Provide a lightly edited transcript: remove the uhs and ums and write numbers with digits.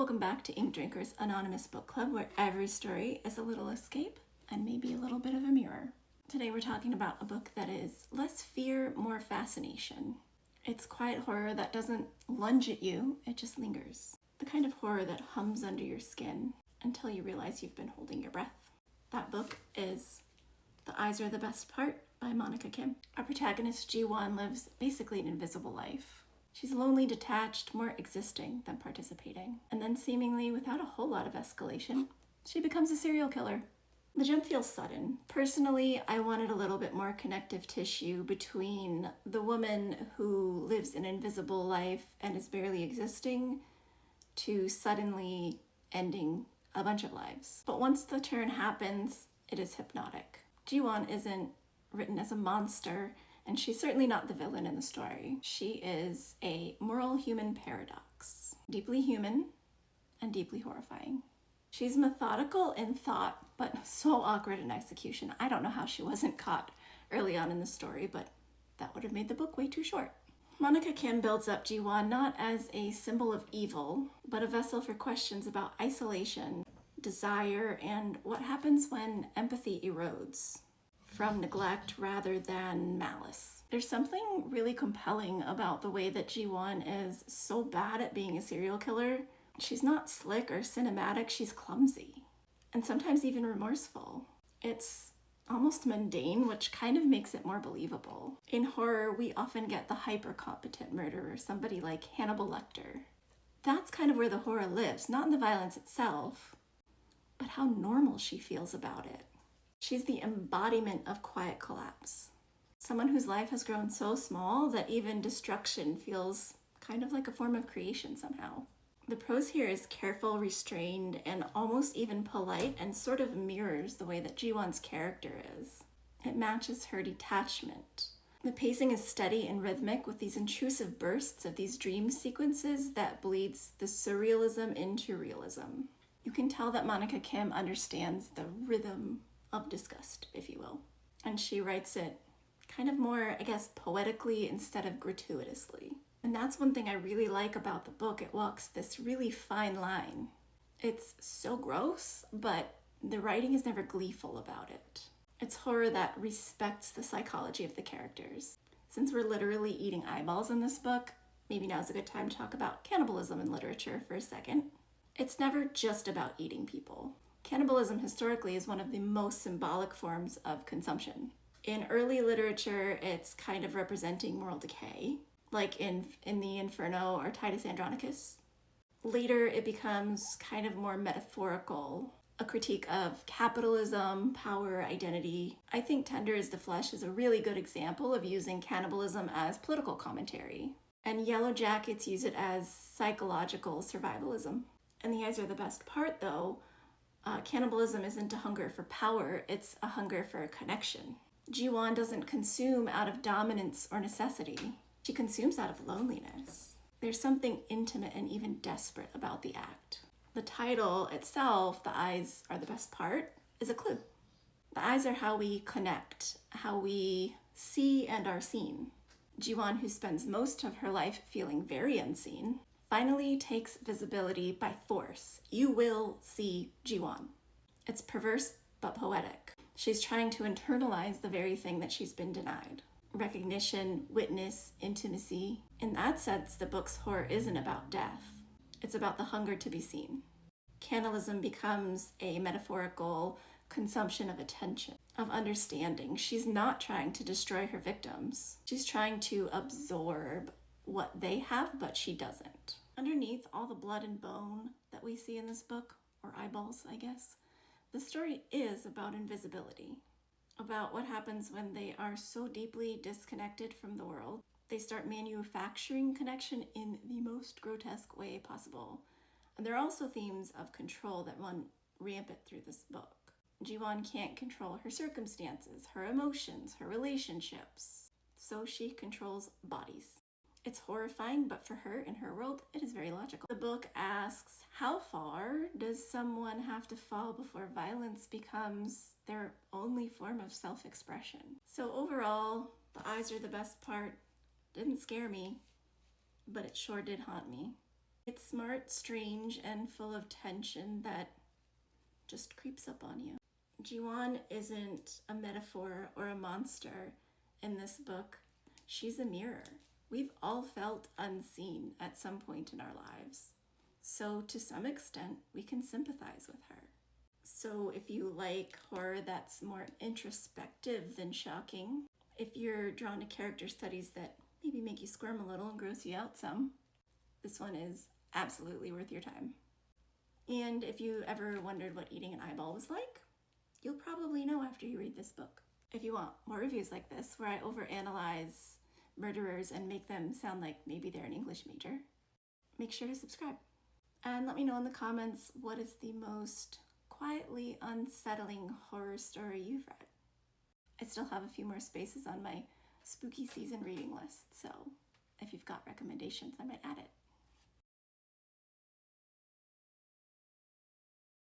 Welcome back to Ink Drinkers Anonymous Book Club, where every story is a little escape and maybe a little bit of a mirror. Today we're talking about a book that is less fear, more fascination. It's quiet horror that doesn't lunge at you, it just lingers. The kind of horror that hums under your skin until you realize you've been holding your breath. That book is The Eyes Are the Best Part by Monika Kim. Our protagonist, Ji-won, lives basically an invisible life. She's lonely, detached, more existing than participating. And then seemingly without a whole lot of escalation, she becomes a serial killer. The jump feels sudden. Personally, I wanted a little bit more connective tissue between the woman who lives an invisible life and is barely existing to suddenly ending a bunch of lives. But once the turn happens, it is hypnotic. Ji-won isn't written as a monster, and she's certainly not the villain in the story. She is a moral human paradox, deeply human and deeply horrifying. She's methodical in thought, but so awkward in execution. I don't know how she wasn't caught early on in the story, but that would have made the book way too short. Monika Kim builds up Ji-won not as a symbol of evil, but a vessel for questions about isolation, desire, and what happens when empathy erodes from neglect rather than malice. There's something really compelling about the way that Ji-won is so bad at being a serial killer. She's not slick or cinematic, she's clumsy and sometimes even remorseful. It's almost mundane, which kind of makes it more believable. In horror, we often get the hyper-competent murderer, somebody like Hannibal Lecter. That's kind of where the horror lives, not in the violence itself, but how normal she feels about it. She's the embodiment of quiet collapse. Someone whose life has grown so small that even destruction feels kind of like a form of creation somehow. The prose here is careful, restrained, and almost even polite, and sort of mirrors the way that Ji-won's character is. It matches her detachment. The pacing is steady and rhythmic with these intrusive bursts of these dream sequences that bleeds the surrealism into realism. You can tell that Monika Kim understands the rhythm of disgust, if you will. And she writes it kind of more, I guess, poetically instead of gratuitously. And that's one thing I really like about the book. It walks this really fine line. It's so gross, but the writing is never gleeful about it. It's horror that respects the psychology of the characters. Since we're literally eating eyeballs in this book, maybe now's a good time to talk about cannibalism in literature for a second. It's never just about eating people. Cannibalism historically is one of the most symbolic forms of consumption. In early literature, it's kind of representing moral decay, like in the Inferno or Titus Andronicus. Later, it becomes kind of more metaphorical, a critique of capitalism, power, identity. I think Tender is the Flesh is a really good example of using cannibalism as political commentary. And Yellow Jackets use it as psychological survivalism. And The Eyes Are the Best Part, though, cannibalism isn't a hunger for power, it's a hunger for a connection. Ji-won doesn't consume out of dominance or necessity. She consumes out of loneliness. There's something intimate and even desperate about the act. The title itself, The Eyes Are the Best Part, is a clue. The eyes are how we connect, how we see and are seen. Ji-won, who spends most of her life feeling very unseen, finally takes visibility by force. You will see Ji-won. It's perverse but poetic. She's trying to internalize the very thing that she's been denied. Recognition, witness, intimacy. In that sense, the book's horror isn't about death. It's about the hunger to be seen. Cannibalism becomes a metaphorical consumption of attention, of understanding. She's not trying to destroy her victims. She's trying to absorb what they have, but she doesn't. Underneath all the blood and bone that we see in this book, or eyeballs, I guess, the story is about invisibility, about what happens when they are so deeply disconnected from the world. They start manufacturing connection in the most grotesque way possible. And there are also themes of control that run rampant through this book. Ji-won can't control her circumstances, her emotions, her relationships, so she controls bodies. It's horrifying, but for her, in her world, it is very logical. The book asks, how far does someone have to fall before violence becomes their only form of self-expression? So overall, The Eyes Are the Best Part didn't scare me, but it sure did haunt me. It's smart, strange, and full of tension that just creeps up on you. Jiwon isn't a metaphor or a monster in this book. She's a mirror. We've all felt unseen at some point in our lives. So to some extent, we can sympathize with her. So if you like horror that's more introspective than shocking, if you're drawn to character studies that maybe make you squirm a little and gross you out some, this one is absolutely worth your time. And if you ever wondered what eating an eyeball was like, you'll probably know after you read this book. If you want more reviews like this, where I overanalyze murderers and make them sound like maybe they're an English major, make sure to subscribe. And let me know in the comments, what is the most quietly unsettling horror story you've read? I still have a few more spaces on my spooky season reading list, so if you've got recommendations, I might add it.